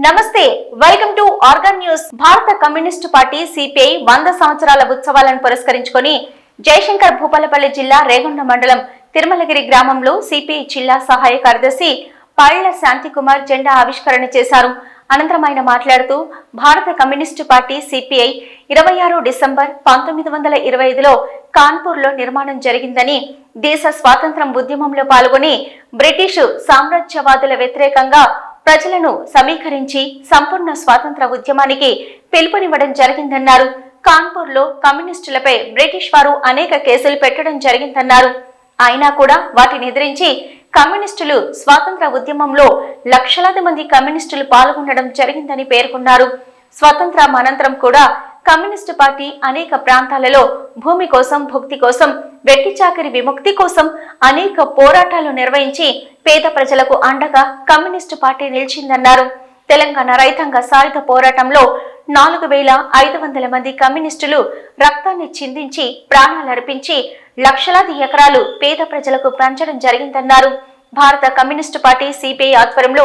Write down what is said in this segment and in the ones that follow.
నమస్తే, welcome to organ news. భారత communist party CPI 100 సంవత్సరాల ఉత్సవాలను పురస్కరించుకొని జయశంకర్ భూపాలపల్లి జిల్లా రేగొండ మండలం తిరుమలగిరి గ్రామంలో సిపిఐ జిల్లా సహాయ కార్యదర్శి పళ్ళ శాంతికుమార్ జెండా ఆవిష్కరణ చేశారు. అనంతరం ఆయన మాట్లాడుతూ భారత కమ్యూనిస్టు పార్టీ సిపిఐ 26 డిసెంబర్ 1925లో కాన్పూర్లో నిర్మాణం జరిగిందని, దేశ స్వాతంత్ర్యం ఉద్యమంలో పాల్గొని బ్రిటిషు సామ్రాజ్యవాదుల వ్యతిరేకంగా ప్రజలను సమీకరించి సంపూర్ణ స్వాతంత్ర ఉద్యమానికి పిలుపునివ్వడం జరిగిందన్నారు. కాన్పూర్లో కమ్యూనిస్టులపై బ్రిటిష్ వారు అనేక కేసులు పెట్టడం జరిగిందన్నారు. అయినా కూడా వాటిని ఎదిరించి కమ్యూనిస్టులు స్వాతంత్ర ఉద్యమంలో లక్షలాది మంది కమ్యూనిస్టులు పాల్గొనడం జరిగిందని పేర్కొన్నారు. స్వతంత్రం అనంతరం కూడా కమ్యూనిస్టు పార్టీ అనేక ప్రాంతాలలో భూమి కోసం, భుక్తి కోసం, వెట్టి చాకిరి విముక్తి కోసం అనేక పోరాటాలు నిర్వహించి పేద ప్రజలకు అండగా కమ్యూనిస్టు పార్టీ నిలిచిందన్నారు. తెలంగాణ రైతాంగ సాయుధ పోరాటంలో 4500 మంది కమ్యూనిస్టులు రక్తాన్ని చిందించి ప్రాణాలర్పించి లక్షలాది ఎకరాలు పేద ప్రజలకు పంచడం జరిగిందన్నారు. భారత కమ్యూనిస్టు పార్టీ సిపిఐ ఆధ్వర్యంలో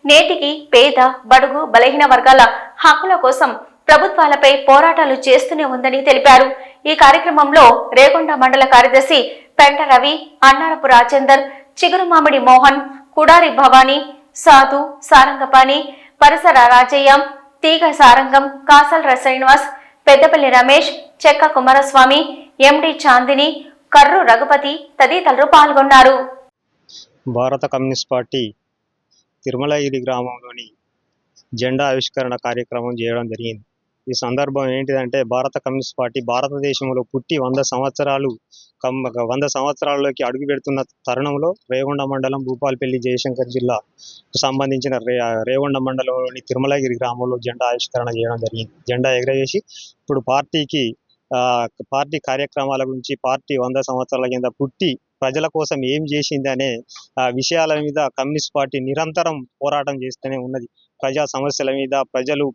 నేటికి పేద, బడుగు, బలహీన వర్గాల హక్కుల కోసం ప్రభుత్వాలపై పోరాటాలు చేస్తూనే ఉందని తెలిపారు. ఈ కార్యక్రమంలో రేగొండ మండల కార్యదర్శి పెంట రవి, అన్నారపు రాజేందర్, చిగురుమామిడి మోహన్, కుడారి భవానీ, సాధు, సారంగపాణి, పరిసర రాజయ్య, తీగ సారంగం, కాసల్ర శ్రీనివాస్, పెద్దపల్లి రమేష్, చెక్క కుమారస్వామి, ఎండి చాందిని, కర్రు రఘుపతి తదితరులు పాల్గొన్నారు. భారత కమ్యూనిస్ట్ పార్టీ తిరుమలగిరి గ్రామంలోని జెండా ఆవిష్కరణ కార్యక్రమం చేయడం జరిగింది. ఈ సందర్భం ఏంటిదంటే, భారత కమ్యూనిస్ట్ పార్టీ భారతదేశంలో పుట్టి 100 సంవత్సరాల్లోకి అడుగు పెడుతున్న తరుణంలో రేగొండ మండలం భూపాలపల్లి జయశంకర్ జిల్లాకు సంబంధించిన రేగొండ మండలంలోని తిరుమలగిరి గ్రామంలో జెండా ఆవిష్కరణ చేయడం జరిగింది. జెండా ఎగరవేసి ఇప్పుడు పార్టీ కార్యక్రమాల గురించి, పార్టీ 100 సంవత్సరాల కింద పుట్టి ప్రజల కోసం ఏం చేసింది అనే విషయాల మీద కమ్యూనిస్ట్ పార్టీ నిరంతరం పోరాటం చేస్తూనే ఉన్నది. ప్రజా సమస్యల మీద, ప్రజలు